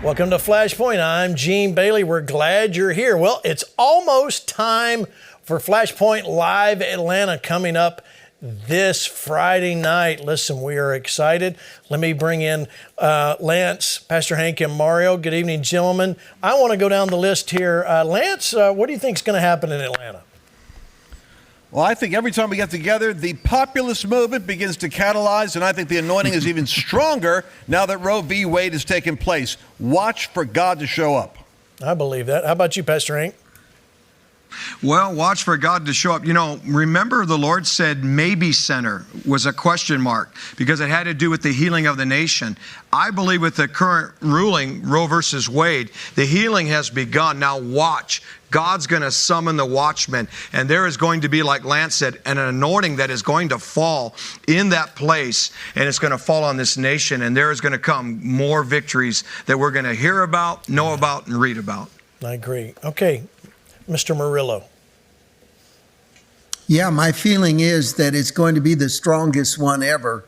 Welcome to Flashpoint. I'm Gene Bailey. We're glad you're here. Well, it's almost time for Flashpoint Live Atlanta coming up this Friday night. Listen, we are excited. Let me bring in Lance, Pastor Hank, and Mario. Good evening, gentlemen. I want to go down the list here. Lance, what do you think is going to happen in Atlanta? Well, I think every time we get together, the populist movement begins to catalyze, and I think the anointing is even stronger now that Roe v. Wade has taken place. Watch for God to show up. I believe that. How about you, Pastor Hank? Well, watch for God to show up. You know, remember the Lord said maybe center was a question mark because it had to do with the healing of the nation. I believe with the current ruling, Roe versus Wade, the healing has begun. Now watch. God's going to summon the watchmen, and there is going to be, like Lance said, an anointing that is going to fall in that place, and it's going to fall on this nation, and there is going to come more victories that we're going to hear about, know about, and read about. I agree. Okay, Mr. Murillo. Yeah, my feeling is that it's going to be the strongest one ever,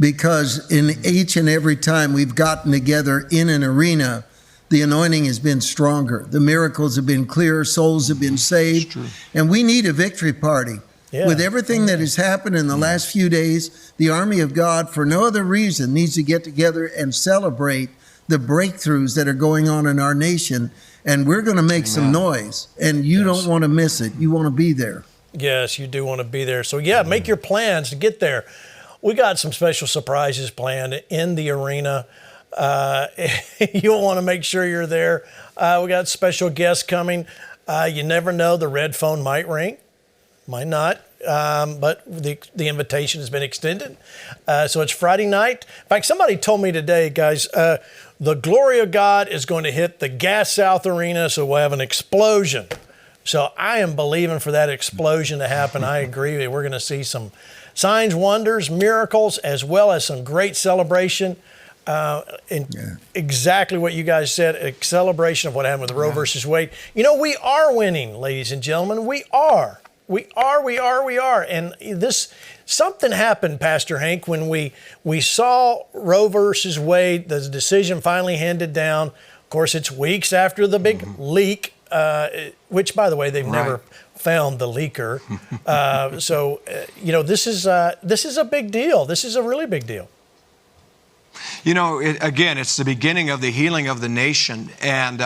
because in each and every time we've gotten together in an arena, the anointing has been stronger. The miracles have been clearer. Souls have been saved. And we need a victory party. Yeah. With everything that has happened in the last few days, the army of God, for no other reason, needs to get together and celebrate the breakthroughs that are going on in our nation. And we're going to make some noise. And you don't want to miss it. You want to be there. Yes, you do want to be there. So, yeah, make your plans to get there. We got some special surprises planned in the arena. You'll want to make sure you're there. We got special guests coming. You never know, the red phone might ring, might not, but the invitation has been extended. So it's Friday night. In fact, somebody told me today, guys, the glory of God is going to hit the Gas South Arena, so we'll have an explosion. So I am believing for that explosion to happen. I agree. We're going to see some signs, wonders, miracles, as well as some great celebration. Exactly what you guys said, a celebration of what happened with Roe versus Wade. You know, we are winning, ladies and gentlemen. We are. And something happened, Pastor Hank, when we saw Roe versus Wade, the decision finally handed down. Of course, it's weeks after the big leak, which, by the way, they've never found the leaker. This is a big deal. This is a really big deal. You know, again, it's the beginning of the healing of the nation. And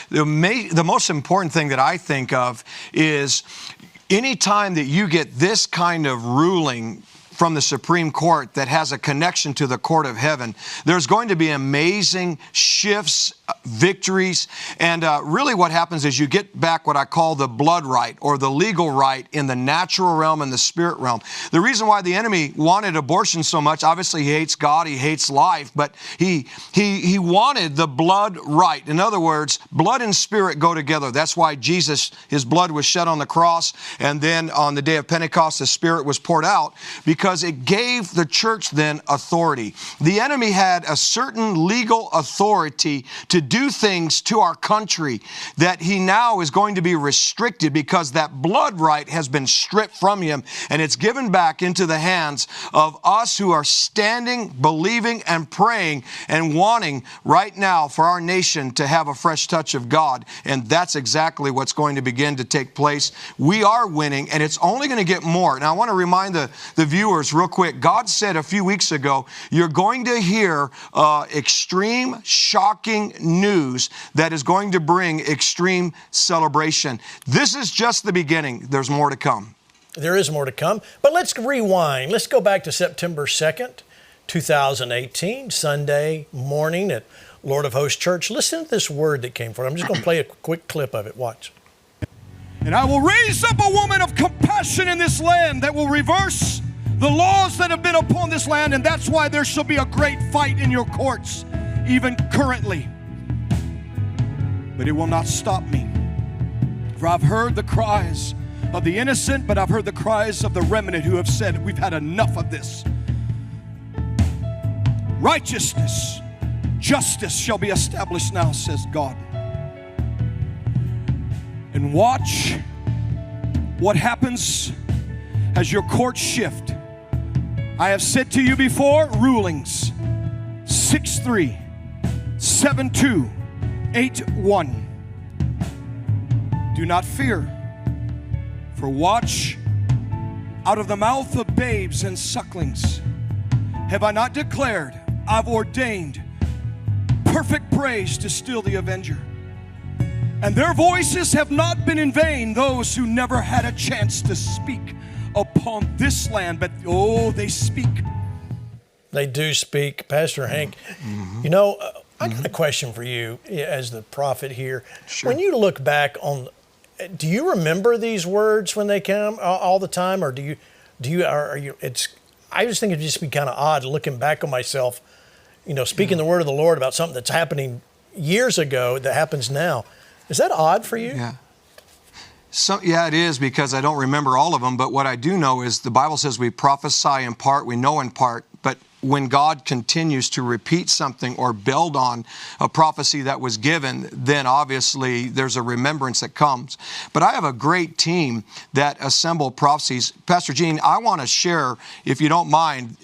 the most important thing that I think of is anytime that you get this kind of ruling from the Supreme Court that has a connection to the court of heaven, there's going to be amazing shifts, victories, and really what happens is you get back what I call the blood right or the legal right in the natural realm and the spirit realm. The reason why the enemy wanted abortion so much, obviously he hates God, he hates life, but he wanted the blood right. In other words, blood and spirit go together. That's why Jesus, his blood was shed on the cross, and then on the day of Pentecost, the Spirit was poured out, because it gave the church then authority. The enemy had a certain legal authority to do things to our country that he now is going to be restricted, because that blood right has been stripped from him, and it's given back into the hands of us who are standing, believing, and praying and wanting right now for our nation to have a fresh touch of God. And that's exactly what's going to begin to take place. We are winning, and it's only going to get more. Now, I want to remind the viewers real quick. God said a few weeks ago, you're going to hear extreme, shocking news that is going to bring extreme celebration. This is just the beginning. There's more to come. There is more to come. But let's rewind. Let's go back to September 2nd, 2018, Sunday morning at Lord of Hosts Church. Listen to this word that came forth. I'm just going to play a quick clip of it. Watch. And I will raise up a woman of compassion in this land that will reverse the laws that have been upon this land, and that's why there shall be a great fight in your courts, even currently. But it will not stop me. For I've heard the cries of the innocent, but I've heard the cries of the remnant who have said, we've had enough of this. Righteousness, justice shall be established now, says God. And watch what happens as your courts shift. I have said to you before, rulings 6-3, 7-2, 8:1. Do not fear, for watch, out of the mouth of babes and sucklings have I not declared, I've ordained perfect praise to still the avenger. And their voices have not been in vain, those who never had a chance to speak upon this land, but oh, they speak. They do speak. Pastor Hank, you know, I got a question for you as the prophet here. Sure. When you look back on, do you remember these words when they come all the time, or are you, I just think it'd just be kind of odd looking back on myself, you know, speaking the word of the Lord about something that's happening years ago that happens now. Is that odd for you? Yeah. So, yeah, it is, because I don't remember all of them, but what I do know is the Bible says we prophesy in part, we know in part, but when God continues to repeat something or build on a prophecy that was given, then obviously there's a remembrance that comes. But I have a great team that assemble prophecies. Pastor Gene, I want to share, if you don't mind,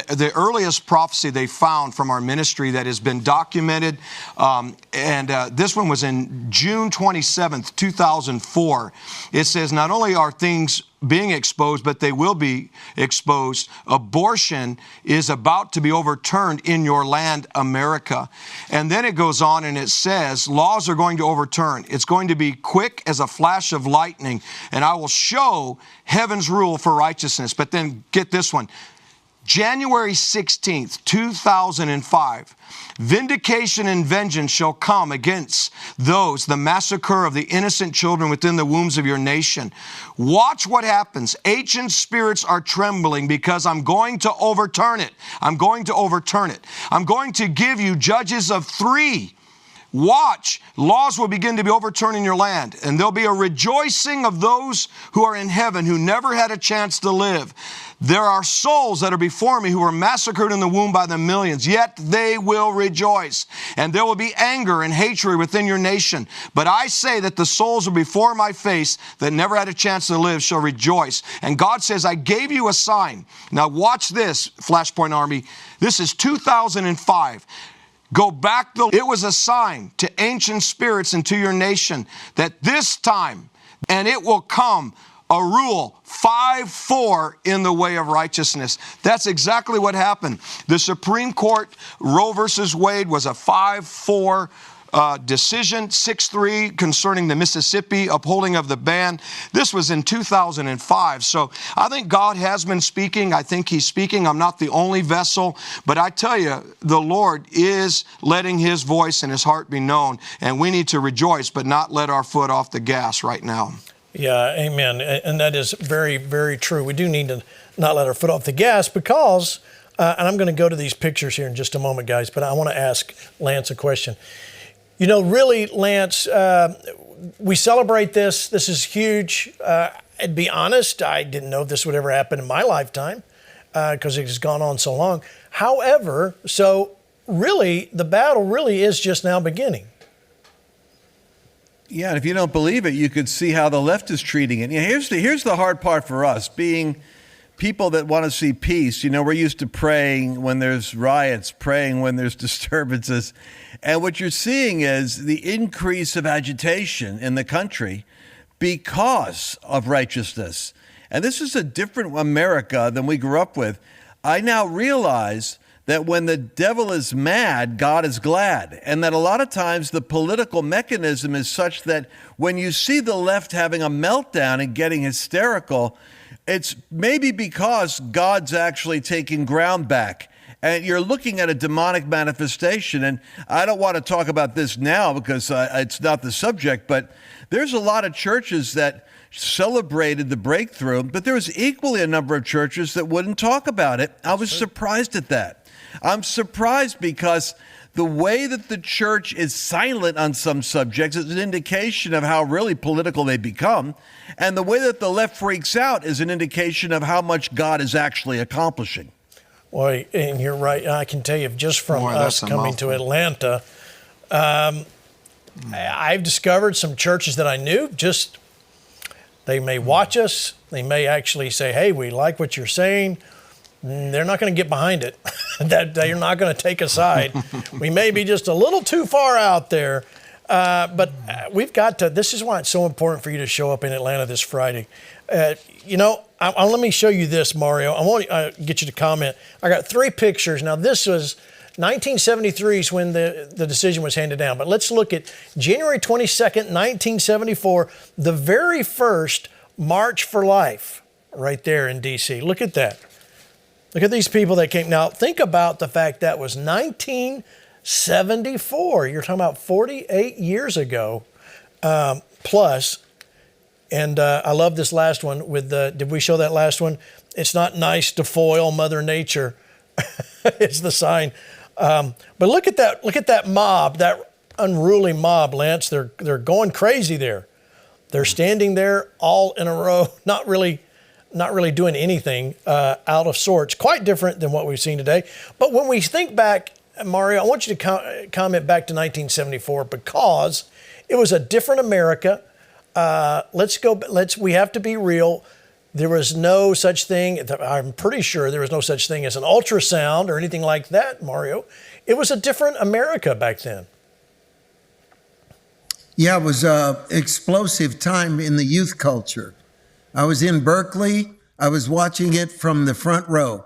the earliest prophecy they found from our ministry that has been documented. This one was in June 27th, 2004. It says, not only are things being exposed, but they will be exposed. Abortion is about to be overturned in your land, America. And then it goes on and it says, laws are going to overturn. It's going to be quick as a flash of lightning, and I will show heaven's rule for righteousness. But then get this one. January 16th, 2005, vindication and vengeance shall come against those, the massacre of the innocent children within the wombs of your nation. Watch what happens. Ancient spirits are trembling because I'm going to overturn it. I'm going to overturn it. I'm going to give you judges of 3. Watch, laws will begin to be overturned in your land, and there'll be a rejoicing of those who are in heaven who never had a chance to live. There are souls that are before me who were massacred in the womb by the millions, yet they will rejoice. And there will be anger and hatred within your nation. But I say that the souls are before my face that never had a chance to live shall rejoice. And God says, I gave you a sign. Now watch this, Flashpoint Army. This is 2005. Go back. It was a sign to ancient spirits and to your nation that this time, and it will come, a rule 5-4 in the way of righteousness. That's exactly what happened. The Supreme Court, Roe versus Wade, was a 5-4 decision, 6-3 concerning the Mississippi upholding of the ban. This was in 2005. So I think God has been speaking. I think He's speaking. I'm not the only vessel, but I tell you, the Lord is letting His voice and His heart be known, and we need to rejoice, but not let our foot off the gas right now. Yeah, amen. And that is very, very true. We do need to not let our foot off the gas because, and I'm going to go to these pictures here in just a moment, guys, but I want to ask Lance a question. You know, really, Lance, we celebrate this. This is huge. To be honest, I didn't know this would ever happen in my lifetime because it has gone on so long. However, so really, the battle really is just now beginning. Yeah, and if you don't believe it, you could see how the left is treating it. You know, here's the hard part for us, being people that want to see peace. You know, we're used to praying when there's riots, praying when there's disturbances. And what you're seeing is the increase of agitation in the country because of righteousness. And this is a different America than we grew up with. I now realize that when the devil is mad, God is glad. And that a lot of times the political mechanism is such that when you see the left having a meltdown and getting hysterical, it's maybe because God's actually taking ground back. And you're looking at a demonic manifestation. And I don't want to talk about this now because it's not the subject, but there's a lot of churches that celebrated the breakthrough, but there was equally a number of churches that wouldn't talk about it. I was surprised at that. I'm surprised because the way that the church is silent on some subjects is an indication of how really political they become. And the way that the left freaks out is an indication of how much God is actually accomplishing. Well, and you're right. I can tell you just from us coming to Atlanta, I've discovered some churches that I knew just, they may watch us. They may actually say, hey, we like what you're saying. They're not going to get behind it. That they're not going to take a side. We may be just a little too far out there. we've got to, this is why it's so important for you to show up in Atlanta this Friday. Let me show you this, Mario. I want to get you to comment. I got 3 pictures. Now, this was 1973 is when the decision was handed down. But let's look at January 22nd, 1974, the very first March for Life right there in D.C. Look at that. Look at these people that came. Now, think about the fact that was 1974. You're talking about 48 years ago plus. And I love this last one with did we show that last one? It's not nice to foil Mother Nature. It's the sign. But look at that mob, that unruly mob, Lance. They're going crazy there. They're standing there all in a row, not really doing anything out of sorts. Quite different than what we've seen today. But when we think back, Mario, I want you to comment back to 1974 because it was a different America. We have to be real. There was no such thing. I'm pretty sure there was no such thing as an ultrasound or anything like that, Mario. It was a different America back then. Yeah, it was an explosive time in the youth culture. I was in Berkeley. I was watching it from the front row,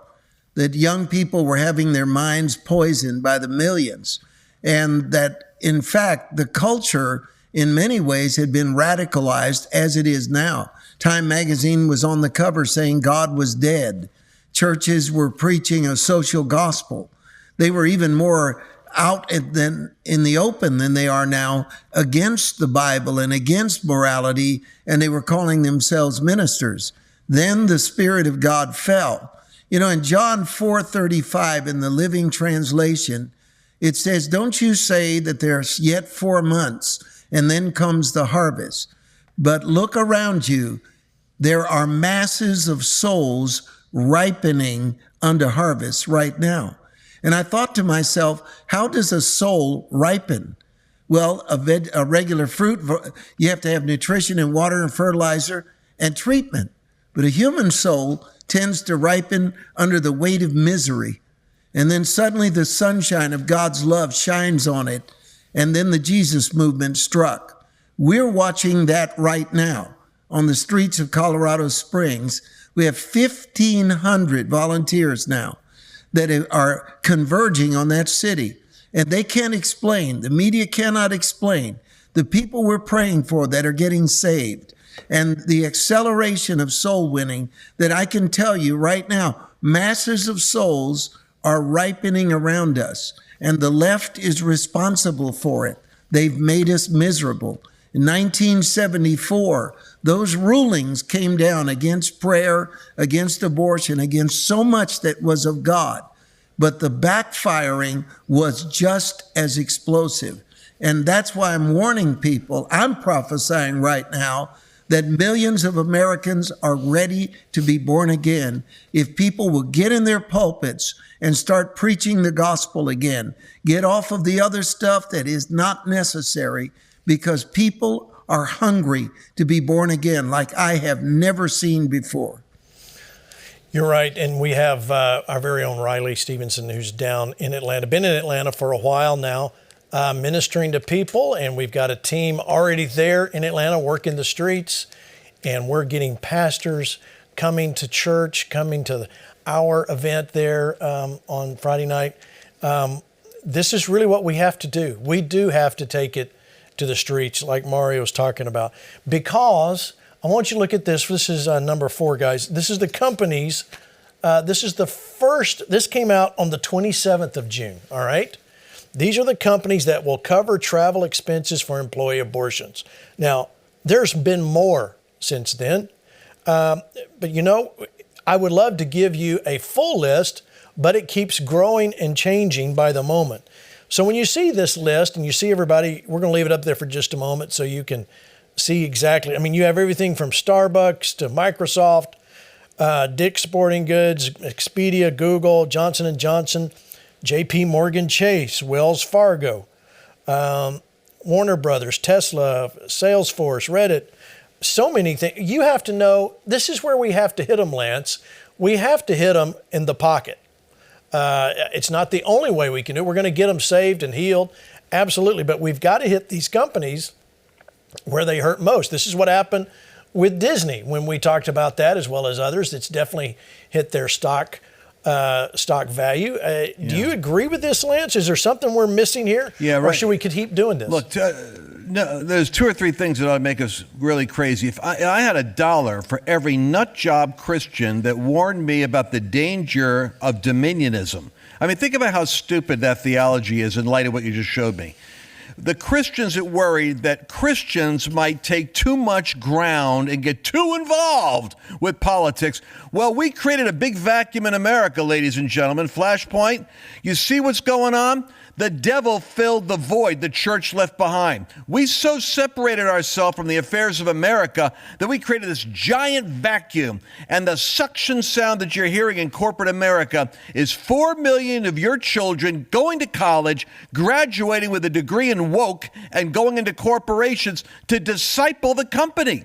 that young people were having their minds poisoned by the millions. And that, in fact, the culture in many ways had been radicalized as it is now. Time magazine was on the cover saying God was dead. Churches were preaching a social gospel. They were even more out in the open than they are now against the Bible and against morality, and they were calling themselves ministers. Then the Spirit of God fell. In John 4:35 in the Living Translation, it says, "Don't you say that there's yet 4 months, and then comes the harvest. But look around you. There are masses of souls ripening unto harvest right now." And I thought to myself, how does a soul ripen? Well, a regular fruit, you have to have nutrition and water and fertilizer and treatment. But a human soul tends to ripen under the weight of misery. And then suddenly the sunshine of God's love shines on it. And then the Jesus movement struck. We're watching that right now on the streets of Colorado Springs. We have 1,500 volunteers now that are converging on that city. And they can't explain, the media cannot explain, the people we're praying for that are getting saved and the acceleration of soul winning that I can tell you right now, masses of souls are ripening around us. And the left is responsible for it. They've made us miserable. In 1974, those rulings came down against prayer, against abortion, against so much that was of God. But the backfiring was just as explosive. And that's why I'm warning people. I'm prophesying right now that millions of Americans are ready to be born again if people will get in their pulpits and start preaching the gospel again. Get off of the other stuff that is not necessary, because people are hungry to be born again like I have never seen before. You're right, and we have our very own Riley Stevenson, who's down in Atlanta, been in Atlanta for a while now, ministering to people, and we've got a team already there in Atlanta working the streets, and we're getting pastors coming to church, coming to our event there on Friday night. This is really what we have to do. We do have to take it to the streets like Mario's talking about, because I want you to look at this. This is number 4, guys. This is the companies. This is the first. This came out on the 27th of June, all right? These are the companies that will cover travel expenses for employee abortions. Now, there's been more since then. But, I would love to give you a full list, but it keeps growing and changing by the moment. So when you see this list and you see everybody, we're going to leave it up there for just a moment so you can see exactly. I mean, you have everything from Starbucks to Microsoft, Dick's Sporting Goods, Expedia, Google, Johnson & Johnson, JP Morgan Chase, Wells Fargo, Warner Brothers, Tesla, Salesforce, Reddit, so many things. You have to know, this is where we have to hit them, Lance. We have to hit them in the pocket. It's not the only way we can do it. We're going to get them saved and healed Absolutely. But we've got to hit these companies where they hurt most. This is what happened with Disney when we talked about that, as well as others. It's definitely hit their stock value. Do you agree with this, Lance? Is there something we're missing here? Yeah, right. Or should we keep doing this? Look, no, there's 2 or 3 things that ought to make us really crazy. If I had $1 for every nut job Christian that warned me about the danger of dominionism. I mean, think about how stupid that theology is in light of what you just showed me. The Christians that worried that Christians might take too much ground and get too involved with politics. Well, we created a big vacuum in America, ladies and gentlemen. Flashpoint. You see what's going on? The devil filled the void the church left behind. We so separated ourselves from the affairs of America that we created this giant vacuum. And the suction sound that you're hearing in corporate America is 4 million of your children going to college, graduating with a degree in woke, and going into corporations to disciple the company.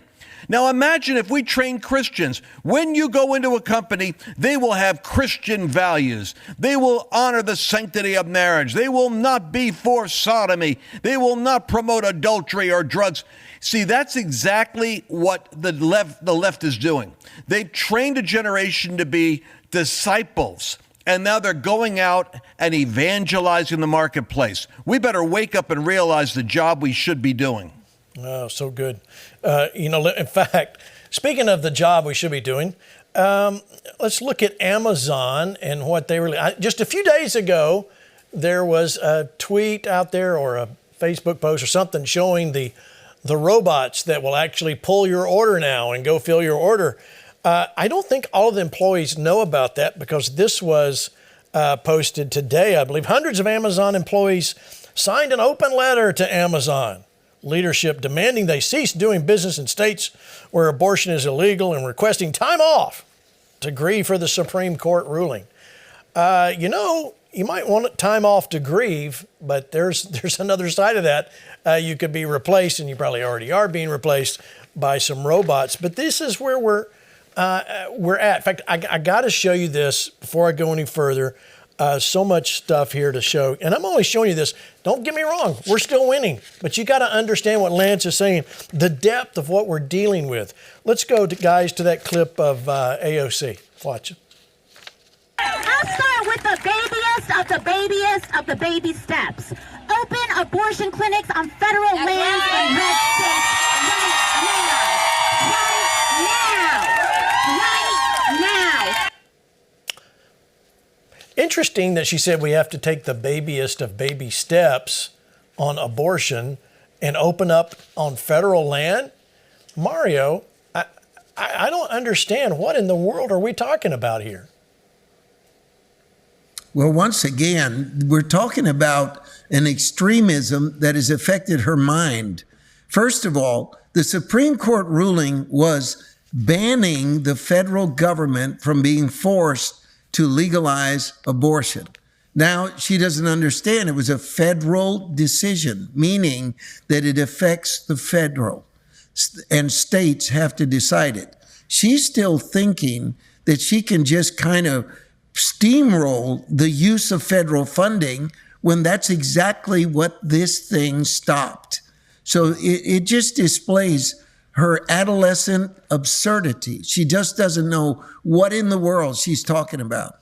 Now imagine if we train Christians. When you go into a company, they will have Christian values. They will honor the sanctity of marriage. They will not be for sodomy. They will not promote adultery or drugs. See, that's exactly what the left is doing. They've trained a generation to be disciples. And now they're going out and evangelizing the marketplace. We better wake up and realize the job we should be doing. Oh, so good. In fact, speaking of the job we should be doing, let's look at Amazon and what they really. Just a few days ago, there was a tweet out there or a Facebook post or something showing the robots that will actually pull your order now and go fill your order. I don't think all of the employees know about that because this was posted today, I believe. Hundreds of Amazon employees signed an open letter to Amazon leadership demanding they cease doing business in states where abortion is illegal and requesting time off to grieve for the Supreme Court ruling. You might want time off to grieve, but there's another side of that. You could be replaced, and you probably already are being replaced by some robots. But this is where we're at. In fact, I got to show you this before I go any further. So much stuff here to show. And I'm only showing you this. Don't get me wrong. We're still winning. But you got to understand what Lance is saying, the depth of what we're dealing with. Let's go, to that clip of AOC. Watch it. I'll start with the babyest of the babyest of the baby steps. Open abortion clinics on federal lands in red states right now. Interesting that she said we have to take the babyest of baby steps on abortion and open up on federal land. Mario, I don't understand. What in the world are we talking about here? Well, once again, we're talking about an extremism that has affected her mind. First of all, the Supreme Court ruling was banning the federal government from being forced to legalize abortion. Now, she doesn't understand it was a federal decision, meaning that it affects the federal, and states have to decide it. She's still thinking that she can just kind of steamroll the use of federal funding when that's exactly what this thing stopped. So it just displays her adolescent absurdity. She just doesn't know what in the world she's talking about.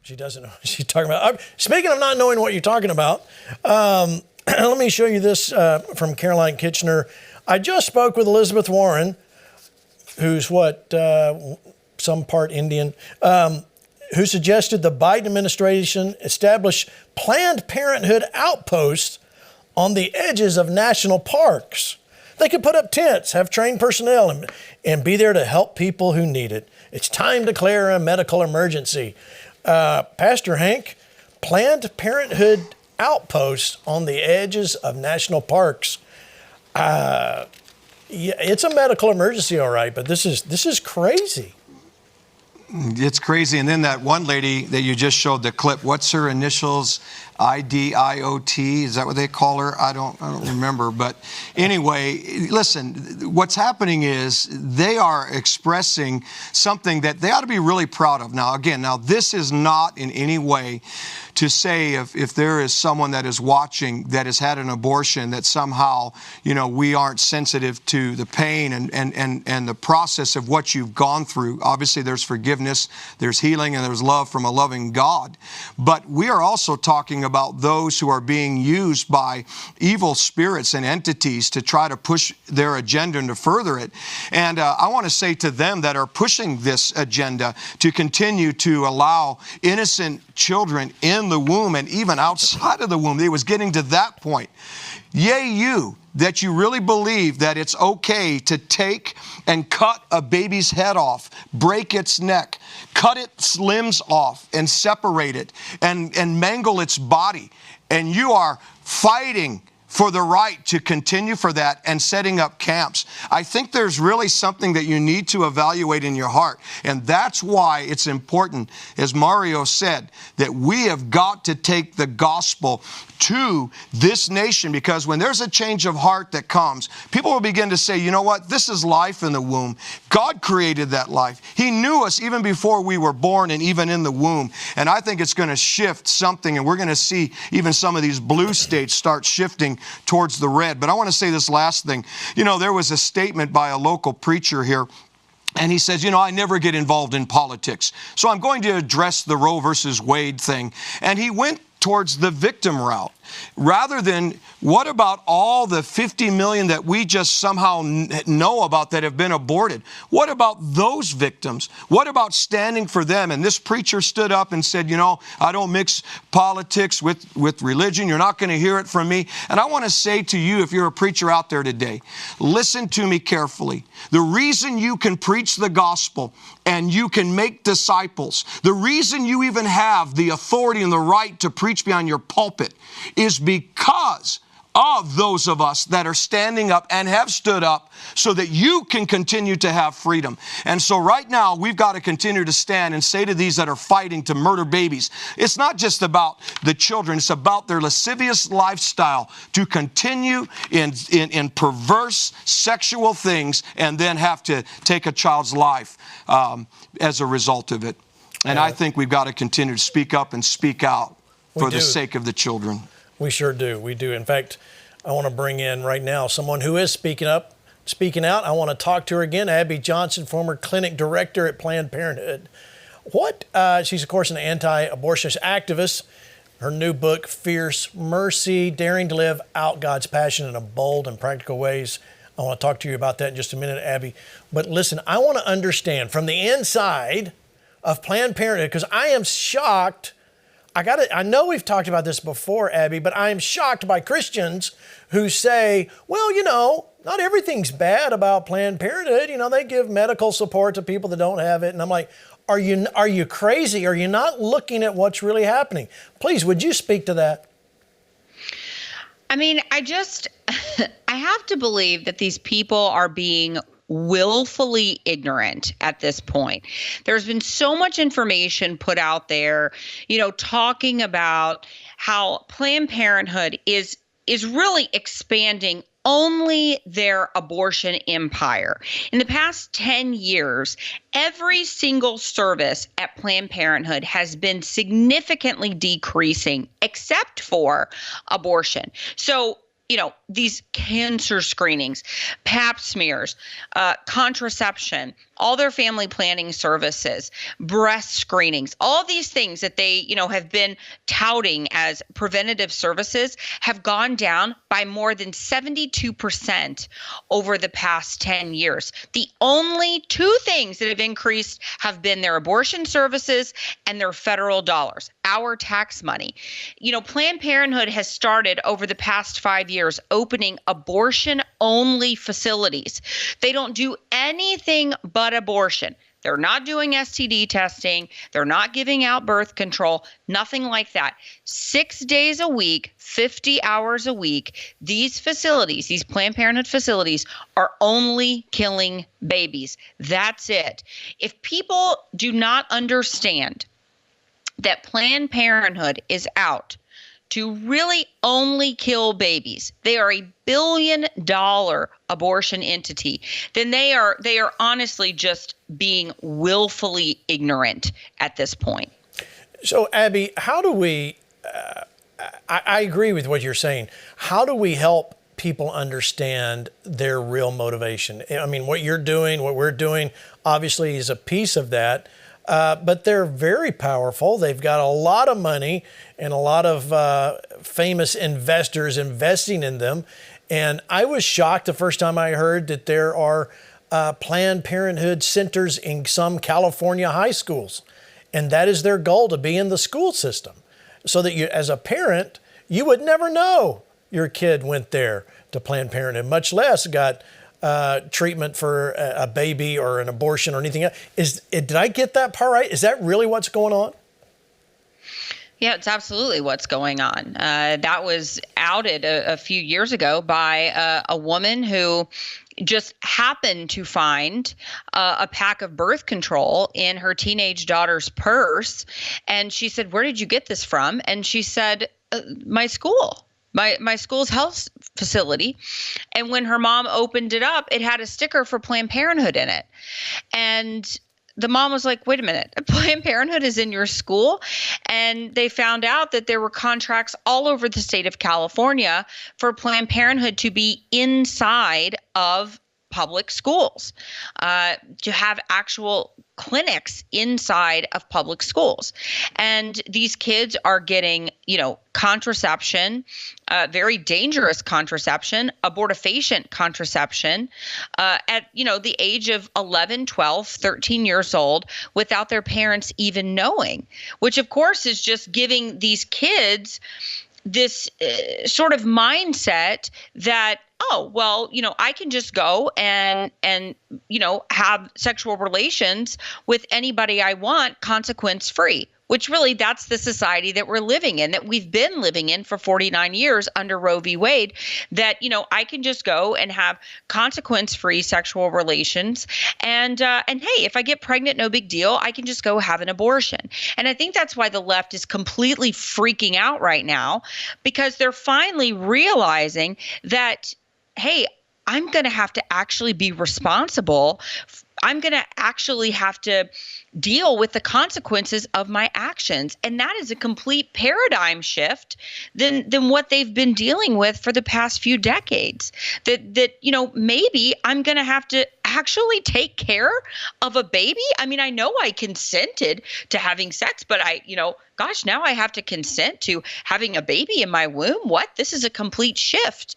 She doesn't know what she's talking about. Speaking of not knowing what you're talking about, let me show you this from Caroline Kitchener. I just spoke with Elizabeth Warren, who's some part Indian, who suggested the Biden administration establish Planned Parenthood outposts on the edges of national parks. They could put up tents, have trained personnel, and be there to help people who need it. It's time to declare a medical emergency. Pastor Hank, Planned Parenthood outposts on the edges of national parks. Yeah, it's a medical emergency, all right, but this is crazy. It's crazy. And then that one lady that you just showed the clip, what's her initials? IDIOT, is that what they call her? I don't remember. But anyway, listen, what's happening is they are expressing something that they ought to be really proud of. Now, again, this is not in any way to say if there is someone that is watching that has had an abortion that somehow, we aren't sensitive to the pain and the process of what you've gone through. Obviously, there's forgiveness, there's healing, and there's love from a loving God. But we are also talking about those who are being used by evil spirits and entities to try to push their agenda and to further it. And I want to say to them that are pushing this agenda to continue to allow innocent children in the womb and even outside of the womb. It was getting to that point. Yea, you, that you really believe that it's okay to take and cut a baby's head off, break its neck, cut its limbs off and separate it and mangle its body. And you are fighting for the right to continue for that and setting up camps. I think there's really something that you need to evaluate in your heart. And that's why it's important, as Mario said, that we have got to take the gospel to this nation, because when there's a change of heart that comes, people will begin to say, you know what, this is life in the womb. God created that life. He knew us even before we were born and even in the womb. And I think it's going to shift something, and we're going to see even some of these blue states start shifting towards the red. But I want to say this last thing. There was a statement by a local preacher here, and he says, I never get involved in politics, so I'm going to address the Roe versus Wade thing. And he went towards the victim route, rather than what about all the 50 million that we just somehow know about that have been aborted? What about those victims? What about standing for them? And this preacher stood up and said, I don't mix politics with religion. You're not going to hear it from me. And I want to say to you, if you're a preacher out there today, listen to me carefully. The reason you can preach the gospel and you can make disciples, the reason you even have the authority and the right to preach beyond your pulpit is because of those of us that are standing up and have stood up so that you can continue to have freedom. And so right now, we've got to continue to stand and say to these that are fighting to murder babies, it's not just about the children, it's about their lascivious lifestyle to continue in perverse sexual things and then have to take a child's life as a result of it. And I think we've got to continue to speak up and speak out for the sake of the children. We sure do. We do. In fact, I want to bring in right now someone who is speaking out. I want to talk to her again, Abby Johnson, former clinic director at Planned Parenthood. She's, of course, an anti-abortionist activist. Her new book, Fierce Mercy, Daring to Live Out God's Passion in a Bold and Practical Ways. I want to talk to you about that in just a minute, Abby. But listen, I want to understand from the inside of Planned Parenthood, because I am shocked. I know we've talked about this before, Abby, but I am shocked by Christians who say, well, not everything's bad about Planned Parenthood. They give medical support to people that don't have it. And I'm like, are you crazy? Are you not looking at what's really happening? Please, would you speak to that? I mean, I have to believe that these people are being willfully ignorant at this point. There's been so much information put out there, talking about how Planned Parenthood is really expanding only their abortion empire. In the past 10 years, every single service at Planned Parenthood has been significantly decreasing except for abortion. So, these cancer screenings, pap smears, contraception, all their family planning services, breast screenings, all these things that they, have been touting as preventative services have gone down by more than 72% over the past 10 years. The only two things that have increased have been their abortion services and their federal dollars, our tax money. Planned Parenthood has started over the past 5 years opening abortion-only facilities. They don't do anything but abortion. They're not doing STD testing. They're not giving out birth control, nothing like that. 6 days a week, 50 hours a week, these facilities, these Planned Parenthood facilities, are only killing babies. That's it. If people do not understand that Planned Parenthood is out to really only kill babies, they are $1 billion abortion entity, then they are honestly just being willfully ignorant at this point. So, Abby, how do we, I agree with what you're saying. How do we help people understand their real motivation? I mean, what you're doing, what we're doing, obviously is a piece of that. But they're very powerful. They've got a lot of money and a lot of famous investors investing in them. And I was shocked the first time I heard that there are Planned Parenthood centers in some California high schools. And that is their goal, to be in the school system. So that you, as a parent, you would never know your kid went there to Planned Parenthood, much less got treatment for a baby or an abortion or anything else. Did I get that part right? Is that really what's going on? Yeah, it's absolutely what's going on. That was outed a few years ago by a woman who just happened to find a pack of birth control in her teenage daughter's purse. And she said, "Where did you get this from?" And she said, "My school. My school's health facility." And when her mom opened it up, it had a sticker for Planned Parenthood in it. And the mom was like, "Wait a minute, Planned Parenthood is in your school?" And they found out that there were contracts all over the state of California for Planned Parenthood to be inside of public schools, to have actual clinics inside of public schools. And these kids are getting, contraception, very dangerous contraception, abortifacient contraception, at, the age of 11, 12, 13 years old without their parents even knowing, which of course is just giving these kids this sort of mindset that, oh, well, I can just go and have sexual relations with anybody I want, consequence free, which really that's the society that we're living in, that we've been living in for 49 years under Roe v. Wade, that, I can just go and have consequence free sexual relations. And hey, if I get pregnant, no big deal. I can just go have an abortion. And I think that's why the left is completely freaking out right now, because they're finally realizing that, hey, I'm going to have to actually be responsible. I'm going to actually have to deal with the consequences of my actions. And that is a complete paradigm shift than what they've been dealing with for the past few decades. That maybe I'm going to have to actually take care of a baby. I mean, I know I consented to having sex, but now I have to consent to having a baby in my womb. What? This is a complete shift.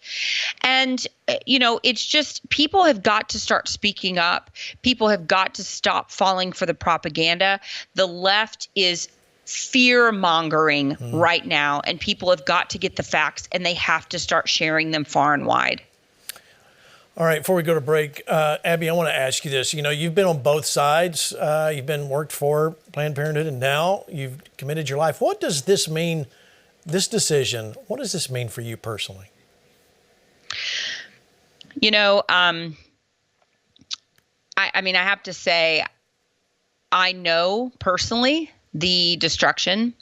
And, it's just people have got to start speaking up. People have got to stop falling for the propaganda. The left is fear mongering right now, and people have got to get the facts, and they have to start sharing them far and wide. All right, before we go to break, Abby, I want to ask you this. You've been on both sides. You've worked for Planned Parenthood, and now you've committed your life. What does this mean, this decision, what does this mean for you personally? I have to say, I know personally the destruction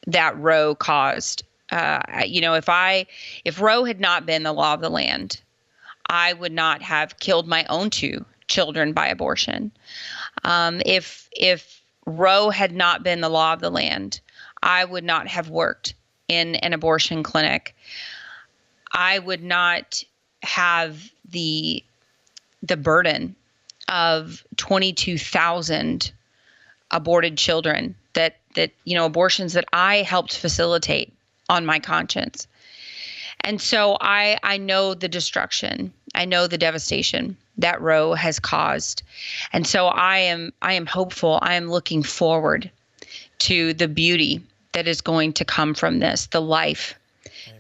that Roe caused. If Roe had not been the law of the land, I would not have killed my own 2 children by abortion. If Roe had not been the law of the land, I would not have worked in an abortion clinic. I would not have the burden of 22,000 aborted children that abortions that I helped facilitate on my conscience. And so I know the destruction. I know the devastation that Roe has caused. And so I am hopeful. I am looking forward to the beauty that is going to come from this, the life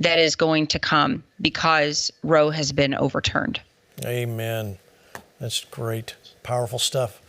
that is going to come because Roe has been overturned. Amen. That's great. Powerful stuff.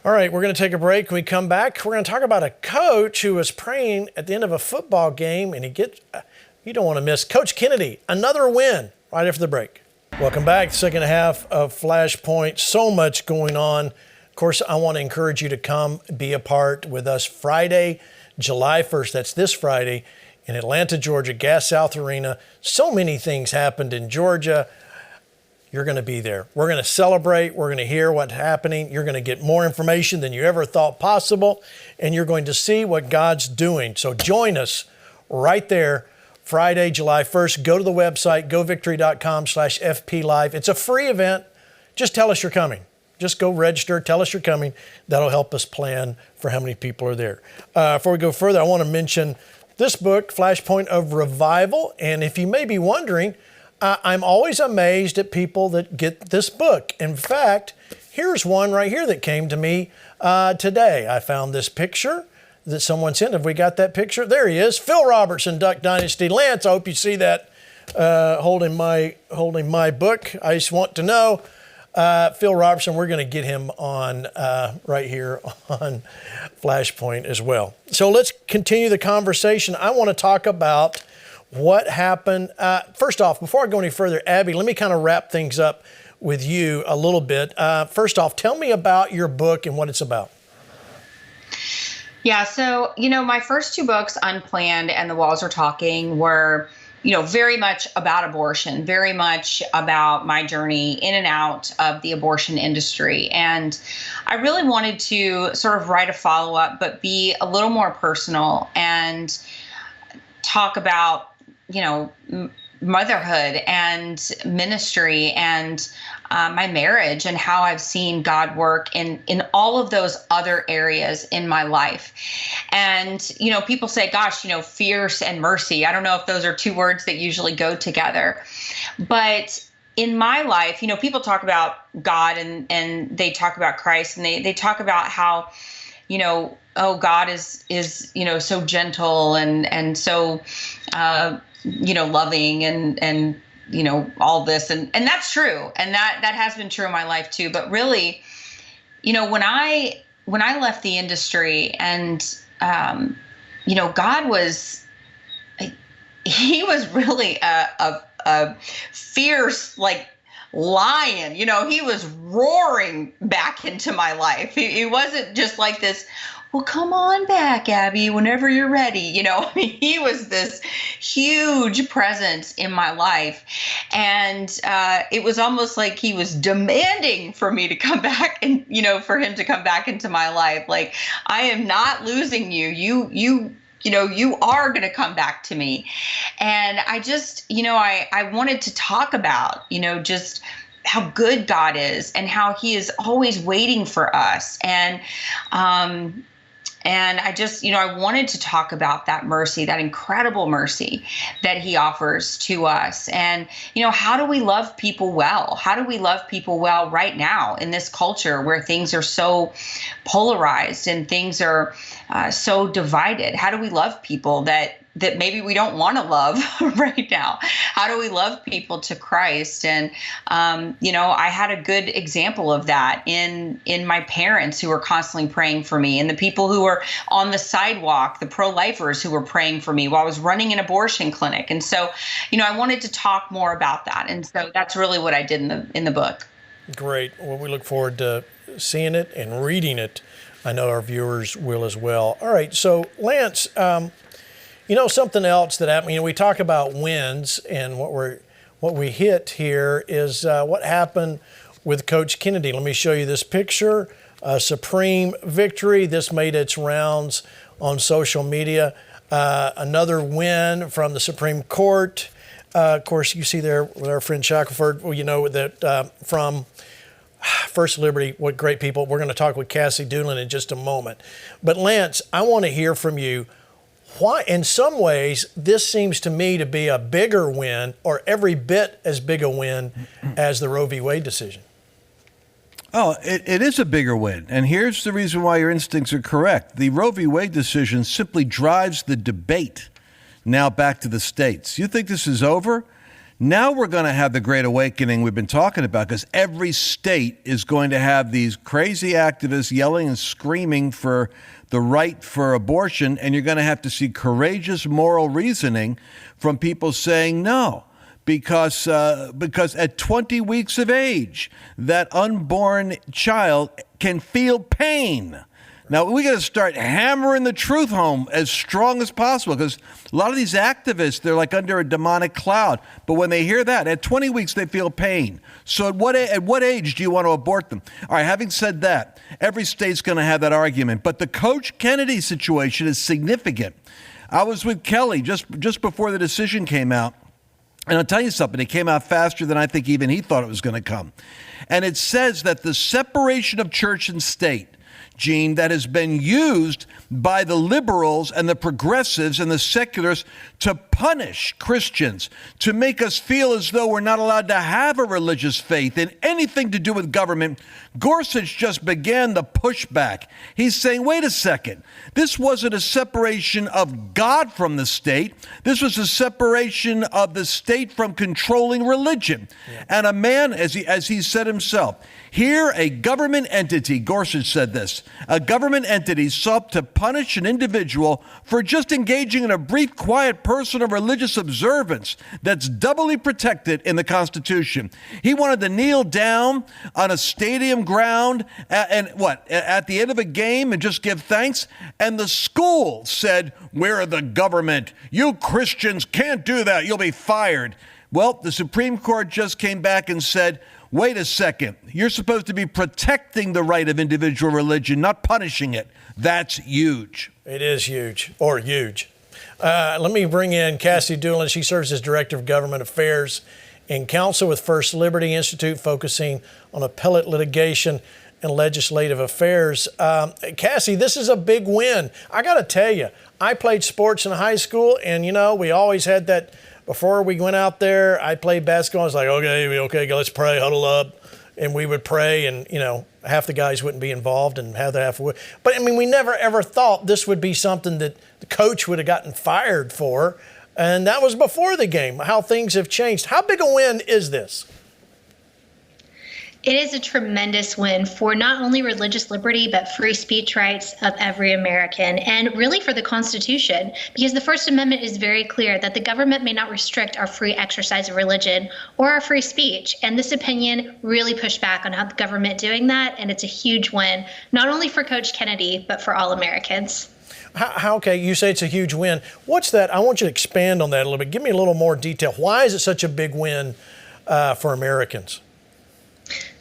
All right, we're going to take a break. When we come back, we're going to talk about a coach who was praying at the end of a football game, and you don't want to miss Coach Kennedy, another win right after the break. Welcome back. Second half of Flashpoint. So much going on. Of course, I want to encourage you to come be a part with us Friday, July 1st. That's this Friday in Atlanta, Georgia, Gas South Arena. So many things happened in Georgia. You're going to be there. We're going to celebrate. We're going to hear what's happening. You're going to get more information than you ever thought possible, and you're going to see what God's doing. So join us right there, Friday, July 1st. Go to the website, govictory.com/FPLive. It's a free event. Just tell us you're coming. Just go register. Tell us you're coming. That'll help us plan for how many people are there. Before we go further, I want to mention this book, Flashpoint of Revival. And if you may be wondering, I'm always amazed at people that get this book. In fact, here's one right here that came to me today. I found this picture that someone sent. Have we got that picture? There he is, Phil Robertson, Duck Dynasty. Lance, I hope you see that holding my book. I just want to know, Phil Robertson, we're going to get him on right here on Flashpoint as well. So let's continue the conversation. I want to talk about what happened. First off, before I go any further, Abby, let me kind of wrap things up with you a little bit. First off, tell me about your book and what it's about. Yeah, so, my first two books, Unplanned and The Walls Are Talking, were, very much about abortion, very much about my journey in and out of the abortion industry. And I really wanted to sort of write a follow-up, but be a little more personal and talk about motherhood and ministry and my marriage and how I've seen God work in all of those other areas in my life. And, people say, gosh, fierce and mercy. I don't know if those are two words that usually go together. But in my life, people talk about God and they talk about Christ and they talk about how, God is so gentle and so, loving and all this. And that's true. And that has been true in my life too. But really, when I left the industry and, God was, he was really a fierce, lion, he was roaring back into my life. He wasn't just like this, well, come on back, Abby, whenever you're ready. He was this huge presence in my life. And it was almost like he was demanding for me to come back and, for him to come back into my life. Like, I am not losing you. You are going to come back to me. And I just, I wanted to talk about, just how good God is and how he is always waiting for us. And I just, I wanted to talk about that mercy, that incredible mercy that he offers to us. And, how do we love people well? How do we love people well right now in this culture where things are so polarized and things are so divided? How do we love people that maybe we don't want to love right now? How do we love people to Christ? And, I had a good example of that in my parents who were constantly praying for me, and the people who were on the sidewalk, the pro-lifers who were praying for me while I was running an abortion clinic. And so, I wanted to talk more about that. And so that's really what I did in the book. Great. Well, we look forward to seeing it and reading it. I know our viewers will as well. All right. So, Lance, something else that happened, we talk about wins, and what we hit here is what happened with Coach Kennedy. Let me show you this picture, supreme victory. This made its rounds on social media. Another win from the Supreme Court. Of course, you see there with our friend Shackelford, that from First Liberty, what great people. We're going to talk with Cassie Doolin in just a moment. But Lance, I want to hear from you. Why, in some ways, this seems to me to be a bigger win, or every bit as big a win as the Roe v. Wade decision. Oh, it is a bigger win. And here's the reason why your instincts are correct. The Roe v. Wade decision simply drives the debate now back to the states. You think this is over? Now we're going to have the great awakening we've been talking about, because every state is going to have these crazy activists yelling and screaming for the right for abortion, and you're going to have to see courageous moral reasoning from people saying no. Because at 20 weeks of age, that unborn child can feel pain. Now, we got to start hammering the truth home as strong as possible, because a lot of these activists, they're like under a demonic cloud. But when they hear that, at 20 weeks, they feel pain. So at what age do you want to abort them? All right, having said that, every state's going to have that argument. But the Coach Kennedy situation is significant. I was with Kelly just before the decision came out. And I'll tell you something, it came out faster than I think even he thought it was going to come. And it says that the separation of church and state, Gene, that has been used by the liberals and the progressives and the secularists to punish Christians, to make us feel as though we're not allowed to have a religious faith in anything to do with government. Gorsuch just began the pushback. He's saying, wait a second, this wasn't a separation of God from the state. This was a separation of the state from controlling religion. Yeah. And a man, as he said himself, here a government entity, Gorsuch said this, a government entity sought to punish an individual for just engaging in a brief, quiet, personal religious observance that's doubly protected in the Constitution. He wanted to kneel down on a stadium ground at the end of a game and just give thanks. And the school said, we're the government. You Christians can't do that. You'll be fired. Well, the Supreme Court just came back and said, wait a second, you're supposed to be protecting the right of individual religion, not punishing it. That's huge. It is huge, or huge. Let me bring in Cassie Doolin. She serves as Director of Government Affairs in Council with First Liberty Institute, focusing on appellate litigation and legislative affairs. Cassie, this is a big win. I got to tell you, I played sports in high school, and, we always had that. Before we went out there, I played basketball. I was like, okay, let's pray, huddle up. And we would pray, and, half the guys wouldn't be involved and half would. But, we never, ever thought this would be something that the coach would have gotten fired for. And that was before the game, how things have changed. How big a win is this? It is a tremendous win for not only religious liberty, but free speech rights of every American, and really for the Constitution, because the First Amendment is very clear that the government may not restrict our free exercise of religion or our free speech. And this opinion really pushed back on how the government doing that, and it's a huge win, not only for Coach Kennedy, but for all Americans. Okay, you say it's a huge win. What's that? I want you to expand on that a little bit. Give me a little more detail. Why is it such a big win for Americans?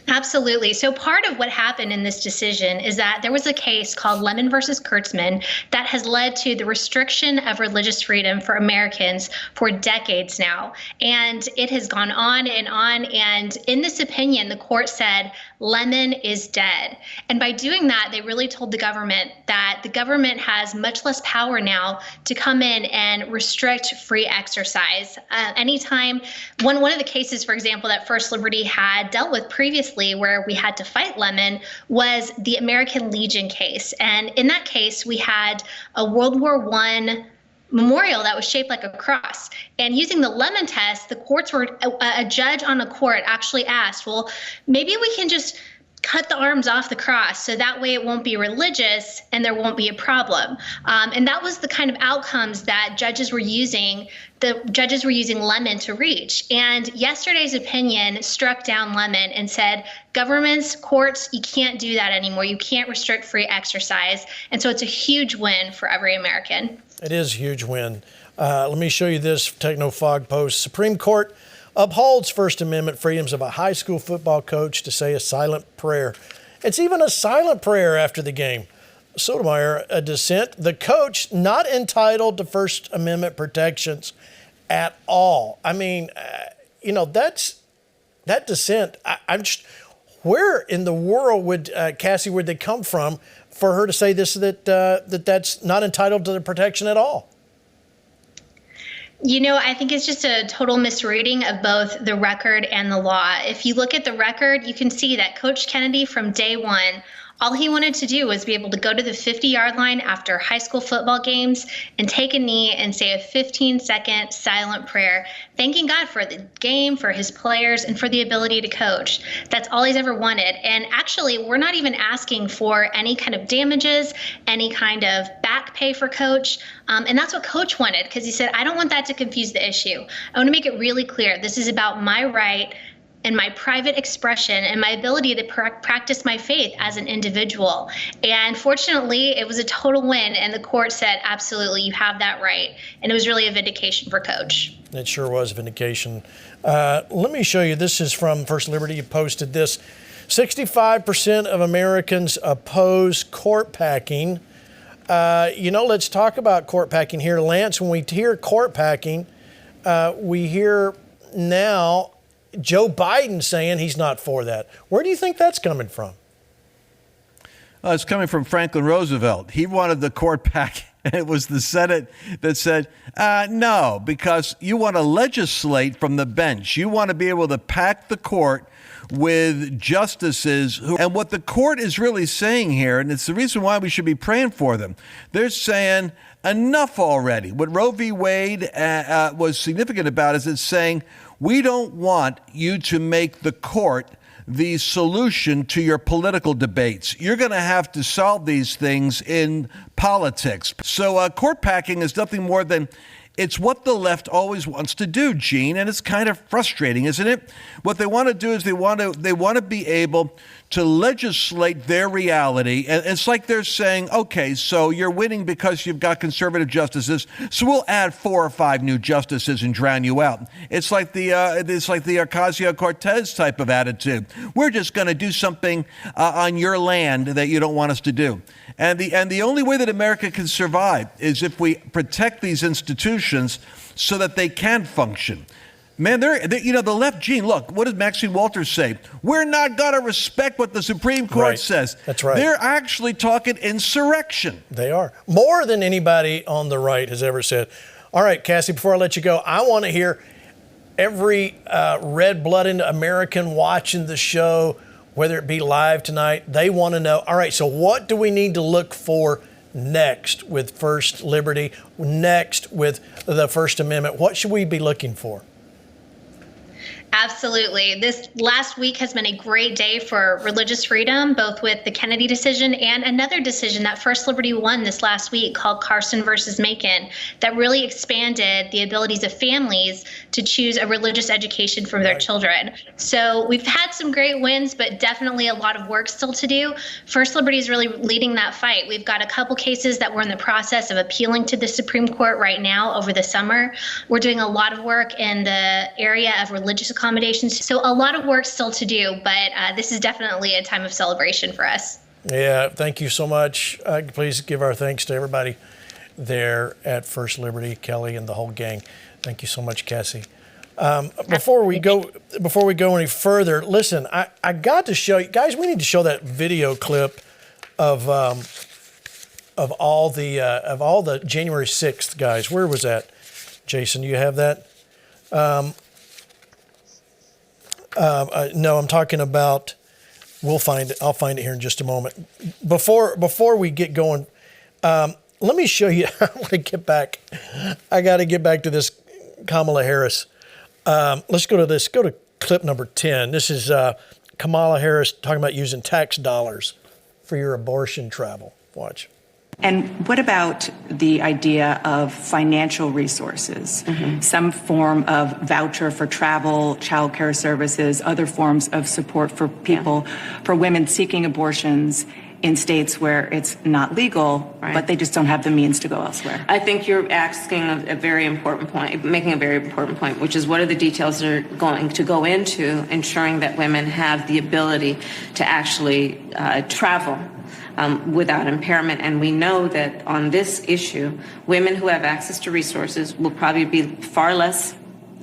Absolutely. So part of what happened in this decision is that there was a case called Lemon versus Kurtzman that has led to the restriction of religious freedom for Americans for decades now. And it has gone on. And in this opinion, the court said Lemon is dead. And by doing that, they really told the government that the government has much less power now to come in and restrict free exercise. Anytime, one of the cases, for example, that First Liberty had dealt with previously, where we had to fight Lemon, was the American Legion case. And in that case, we had a World War I memorial that was shaped like a cross. And using the Lemon test, the courts were, a judge on a court actually asked, well, maybe we can just cut the arms off the cross so that way it won't be religious and there won't be a problem. And that was the kind of outcomes that judges were using. The judges were using Lemon to reach. And yesterday's opinion struck down Lemon and said, governments, courts, you can't do that anymore. You can't restrict free exercise. And so it's a huge win for every American. It is a huge win. Let me show you this Techno-Fog post. Supreme Court upholds First Amendment freedoms of a high school football coach to say a silent prayer. It's even a silent prayer after the game. Sotomayor, a dissent. The coach not entitled to First Amendment protections at all. That dissent. I'm just, where in the world would Cassie, would they come from for her to say this, that's not entitled to the protection at all? I think it's just a total misreading of both the record and the law. If you look at the record, you can see that Coach Kennedy from day one, all he wanted to do was be able to go to the 50-yard line after high school football games and take a knee and say a 15-second silent prayer, thanking God for the game, for his players, and for the ability to coach. That's all he's ever wanted. And actually, we're not even asking for any kind of damages, any kind of back pay for Coach. And that's what Coach wanted, because he said, I don't want that to confuse the issue. I want to make it really clear. This is about my right and my private expression and my ability to practice my faith as an individual. And fortunately, it was a total win, and the court said, absolutely, you have that right. And it was really a vindication for Coach. It sure was vindication. Let me show you. This is from First Liberty. You posted this. 65% of Americans oppose court packing. Let's talk about court packing here. Lance, when we hear court packing, we hear now Joe Biden saying he's not for that. Where do you think that's coming from? It's coming from Franklin Roosevelt. He wanted the court packing. It was the Senate that said, no, because you want to legislate from the bench. You want to be able to pack the court with justices and what the court is really saying here, and it's the reason why we should be praying for them, they're saying enough already. What Roe v. Wade was significant about is it's saying we don't want you to make the court the solution to your political debates. You're going to have to solve these things in politics. So court packing is nothing more than it's what the left always wants to do, Gene, and it's kind of frustrating, isn't it? What they want to do is they want to be able to legislate their reality. And it's like they're saying, okay, so you're winning because you've got conservative justices, so we'll add 4 or 5 new justices and drown you out. It's like the Ocasio-Cortez type of attitude. We're just going to do something on your land that you don't want us to do. And the only way that America can survive is if we protect these institutions so that they can function. Man, the left, Gene, look, what does Maxine Walters say? We're not going to respect what the Supreme Court says. That's right. They're actually talking insurrection. They are. More than anybody on the right has ever said. All right, Cassie, before I let you go, I want to hear every red-blooded American watching the show, whether it be live tonight, they want to know, all right, so what do we need to look for next with First Liberty, next with the First Amendment? What should we be looking for? Absolutely. This last week has been a great day for religious freedom, both with the Kennedy decision and another decision that First Liberty won this last week called Carson versus Macon, that really expanded the abilities of families to choose a religious education for their children. So we've had some great wins, but definitely a lot of work still to do. First Liberty is really leading that fight. We've got a couple cases that we're in the process of appealing to the Supreme Court right now over the summer. We're doing a lot of work in the area of religious accommodations. So a lot of work still to do, but this is definitely a time of celebration for us. Yeah, thank you so much. Please give our thanks to everybody there at First Liberty, Kelly and the whole gang. Thank you so much, Cassie. Before we go any further, listen, I got to show you guys. We need to show that video clip of all the January 6th guys. Where was that, Jason? You have that? No, I'm talking about. We'll find it. I'll find it here in just a moment. Before we get going, let me show you. I want to get back. I got to get back to this Kamala Harris. Let's go to this. Go to clip number 10. This is Kamala Harris talking about using tax dollars for your abortion travel. Watch. And what about the idea of financial resources, some form of voucher for travel, childcare services, other forms of support for people, for women seeking abortions in states where it's not legal, but they just don't have the means to go elsewhere? I think you're asking a very important point, making a very important point, which is what are the details that are going to go into ensuring that women have the ability to actually travel without impairment. And we know that on this issue, women who have access to resources will probably be far less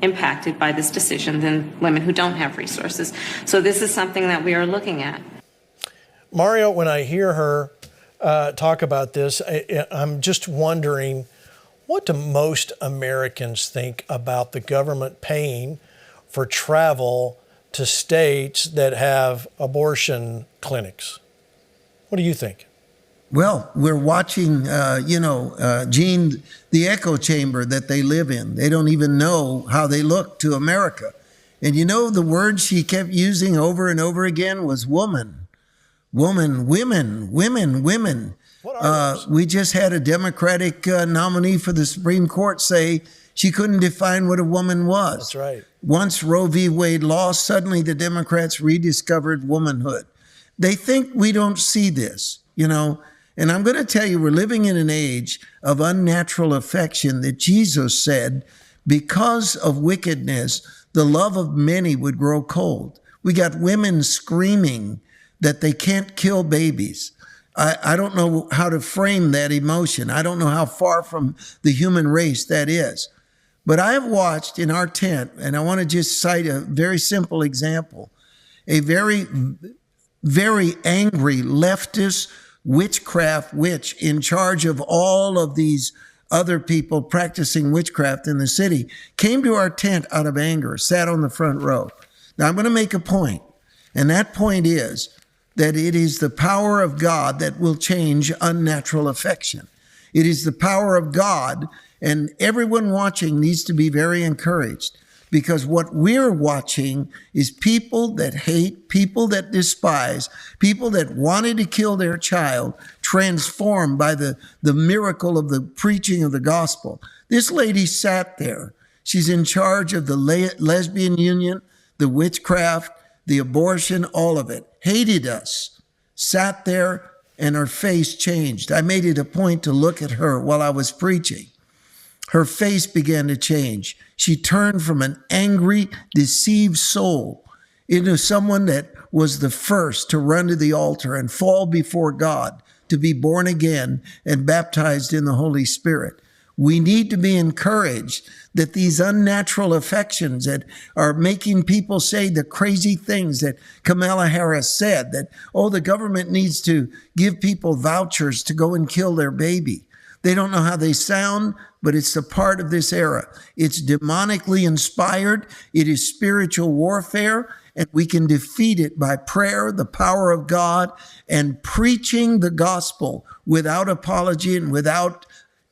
impacted by this decision than women who don't have resources. So this is something that we are looking at. Mario, when I hear her talk about this, I'm just wondering, what do most Americans think about the government paying for travel to states that have abortion clinics? What do you think? Well, we're watching, Gene, the echo chamber that they live in. They don't even know how they look to America. And the word she kept using over and over again was woman. Woman, women, women, women. What are those? We just had a Democratic nominee for the Supreme Court say she couldn't define what a woman was. That's right. Once Roe v. Wade lost, suddenly the Democrats rediscovered womanhood. They think we don't see this, you know. And I'm going to tell you, we're living in an age of unnatural affection that Jesus said, because of wickedness, the love of many would grow cold. We got women screaming that they can't kill babies. I don't know how to frame that emotion. I don't know how far from the human race that is. But I have watched in our tent, and I want to just cite a very simple example, a very, very angry leftist witchcraft witch in charge of all of these other people practicing witchcraft in the city came to our tent out of anger, sat on the front row. Now I'm going to make a point, and that point is that it is the power of God that will change unnatural affection. It is the power of God, and everyone watching needs to be very encouraged, because what we're watching is people that hate, people that despise, people that wanted to kill their child, transformed by the miracle of the preaching of the gospel. This lady sat there. She's in charge of the lesbian union, the witchcraft, the abortion, all of it. Hated us, sat there, and her face changed. I made it a point to look at her while I was preaching. Her face began to change. She turned from an angry, deceived soul into someone that was the first to run to the altar and fall before God, to be born again and baptized in the Holy Spirit. We need to be encouraged that these unnatural affections that are making people say the crazy things that Kamala Harris said, that, oh, the government needs to give people vouchers to go and kill their baby. They don't know how they sound, but it's a part of this era. It's demonically inspired. It is spiritual warfare, and we can defeat it by prayer, the power of God, and preaching the gospel without apology and without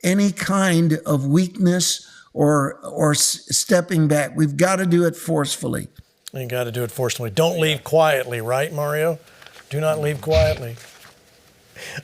any kind of weakness or stepping back. We've got to do it forcefully. You got to do it forcefully. Don't leave quietly, right, Mario? Do not leave quietly.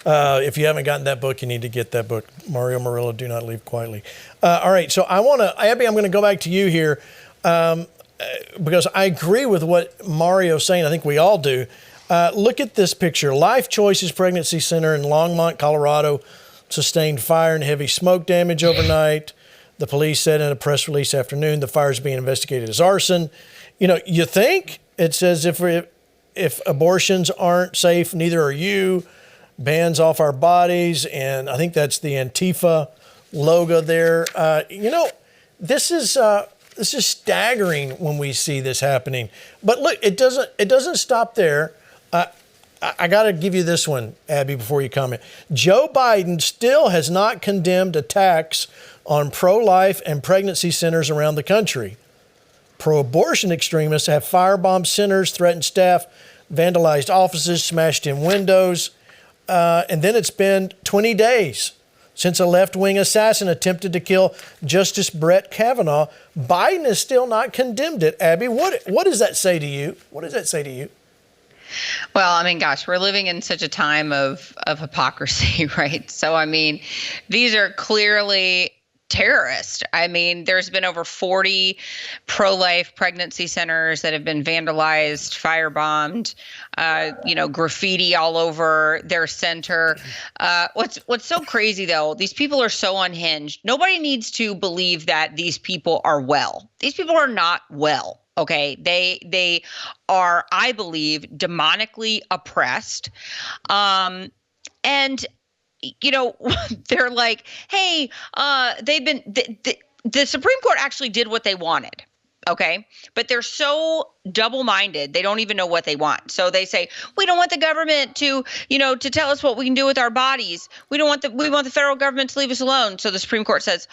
If you haven't gotten that book, you need to get that book, Mario Murillo, Do Not Leave Quietly. All right, so Abby, I'm going to go back to you here because I agree with what Mario's saying. I think we all do. Look at this picture. Life Choices Pregnancy Center in Longmont, Colorado, sustained fire and heavy smoke damage overnight. The police said in a press release afternoon the fire is being investigated as arson. You know, you think it says if abortions aren't safe, neither are you. Bans off our bodies, and I think that's the Antifa logo there. You know, this is staggering when we see this happening. But look, it doesn't stop there. I got to give you this one, Abby, before you comment. Joe Biden still has not condemned attacks on pro-life and pregnancy centers around the country. Pro-abortion extremists have firebombed centers, threatened staff, vandalized offices, smashed in windows. And then it's been 20 days since a left-wing assassin attempted to kill Justice Brett Kavanaugh. Biden has still not condemned it. Abby, what does that say to you? What does that say to you? Well, I mean, gosh, we're living in such a time of hypocrisy, right? So, I mean, these are clearly terrorists. I mean, there's been over 40 pro-life pregnancy centers that have been vandalized, firebombed, graffiti all over their center. What's so crazy, though, these people are so unhinged. Nobody needs to believe that these people are well. These people are not well. Okay, they are, I believe, demonically oppressed. And you know, they're like, hey, the Supreme Court actually did what they wanted. Okay, but they're so double-minded, they don't even know what they want. So they say, we don't want the government to tell us what we can do with our bodies. We want the federal government to leave us alone. So the Supreme Court says,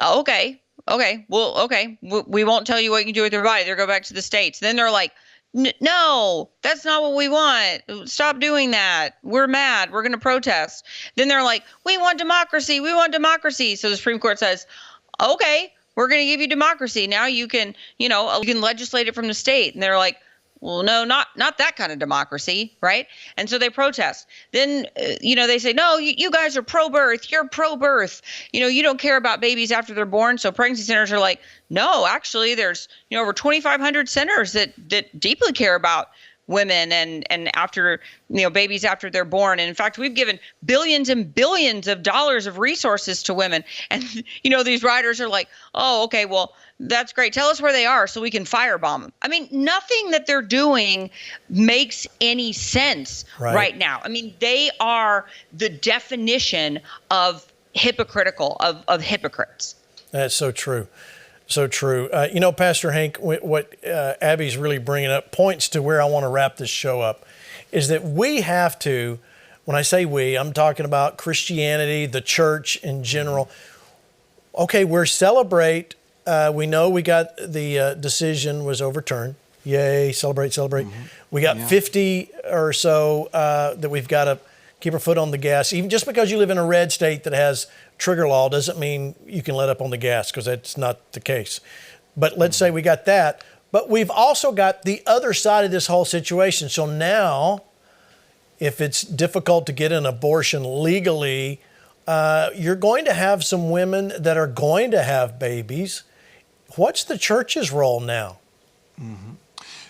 oh, okay, we won't tell you what you can do with your body. They'll go back to the states. Then they're like, no, that's not what we want. Stop doing that. We're mad. We're going to protest. Then they're like, we want democracy. We want democracy. So the Supreme Court says, okay, we're going to give you democracy. Now you can legislate it from the state. And they're like, Well, no, not that kind of democracy, right? And so they protest. Then, they say, no, you guys are pro-birth. You're pro-birth. You don't care about babies after they're born. So pregnancy centers are like, no, actually, there's over 2,500 centers that deeply care about women and after babies after they're born. And in fact, we've given billions and billions of dollars of resources to women. And these writers are like, oh, okay, well, that's great. Tell us where they are so we can firebomb them. I mean, nothing that they're doing makes any sense right now. I mean, they are the definition of hypocritical, of hypocrites. That's so true. So true. Pastor Hank, what Abby's really bringing up points to where I want to wrap this show up, is that we have to, when I say we, I'm talking about Christianity, the church in general. Okay, we're celebrate. We know we got the decision was overturned. Yay, celebrate. Mm-hmm. We got 50 or so that we've got to keep our foot on the gas. Even just because you live in a red state that has trigger law doesn't mean you can let up on the gas, because that's not the case. But let's say we got that. But we've also got the other side of this whole situation. So now, if it's difficult to get an abortion legally, you're going to have some women that are going to have babies. What's the church's role now? Mm-hmm.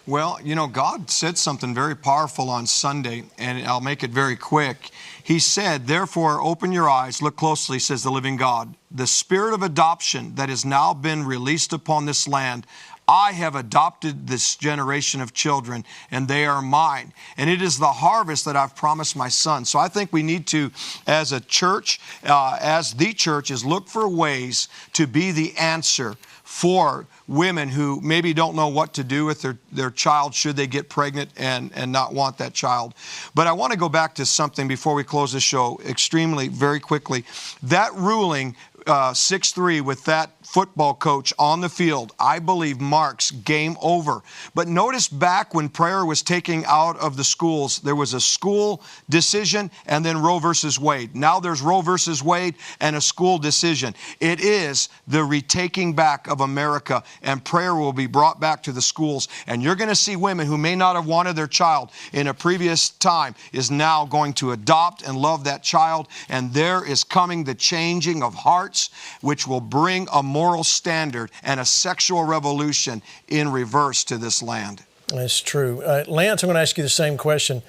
Well, God said something very powerful on Sunday, and I'll make it very quick. He said, therefore, open your eyes, look closely, says the living God. The spirit of adoption that has now been released upon this land, I have adopted this generation of children, and they are mine. And it is the harvest that I've promised my son. So I think we need to, as a church, as the church, is look for ways to be the answer for women who maybe don't know what to do with their child should they get pregnant and not want that child. But I want to go back to something before we close the show very quickly. That ruling 6-3 with that football coach on the field, I believe marks game over. But notice back when prayer was taken out of the schools, there was a school decision and then Roe versus Wade. Now there's Roe versus Wade and a school decision. It is the retaking back of America, and prayer will be brought back to the schools. And you're going to see women who may not have wanted their child in a previous time is now going to adopt and love that child. And there is coming the changing of hearts, which will bring a moral standard and a sexual revolution in reverse to this land. That's true. Lance, I'm going to ask you the same question.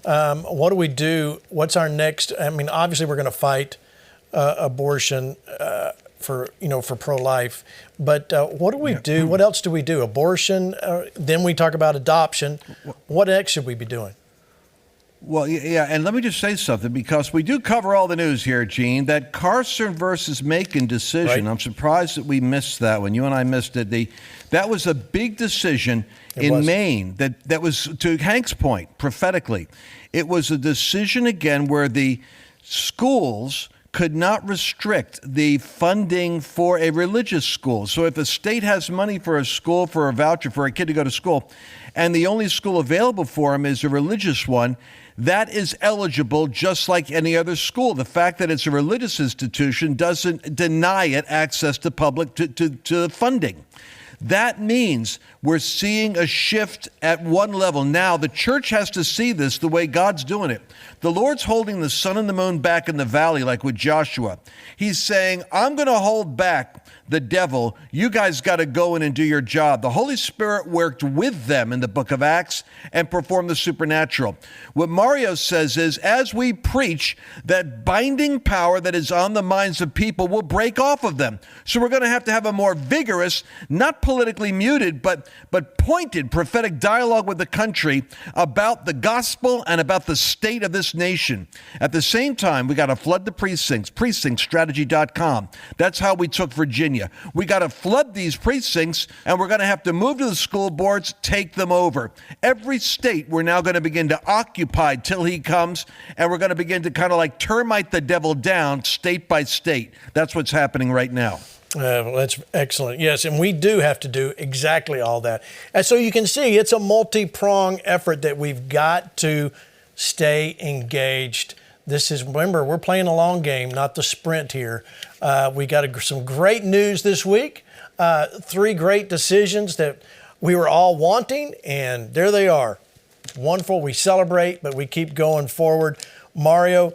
What do we do? What's our next? I mean, obviously we're going to fight abortion for pro-life, but what do we do? What else do we do? Abortion, then we talk about adoption. What else should we be doing? Well, yeah, and let me just say something, because we do cover all the news here, Gene. That Carson versus Macon decision, right. I'm surprised that we missed that one. You and I missed it. That was a big decision in Maine. That was, to Hank's point, prophetically. It was a decision, again, where the schools could not restrict the funding for a religious school. So if a state has money for a school, for a voucher for a kid to go to school, and the only school available for him is a religious one, that is eligible just like any other school. The fact that it's a religious institution doesn't deny it access to public to funding. That means we're seeing a shift at one level. Now, the church has to see this the way God's doing it. The Lord's holding the sun and the moon back in the valley, like with Joshua. He's saying, I'm going to hold back the devil. You guys got to go in and do your job. The Holy Spirit worked with them in the book of Acts and performed the supernatural. What Mario says is, as we preach, that binding power that is on the minds of people will break off of them. So we're going to have a more vigorous, not politically muted, but pointed prophetic dialogue with the country about the gospel and about the state of this nation. At the same time, we got to flood the precincts, precinctstrategy.com. That's how we took Virginia. We got to flood these precincts, and we're going to have to move to the school boards, take them over. Every state we're now going to begin to occupy till he comes, and we're going to begin to kind of like termite the devil down state by state. That's what's happening right now. Well, that's excellent. Yes, and we do have to do exactly all that. And so you can see it's a multi-pronged effort that we've got to stay engaged. Remember, we're playing a long game, not the sprint here. We got some great news this week. 3 great decisions that we were all wanting, and there they are. Wonderful. We celebrate, but we keep going forward. Mario,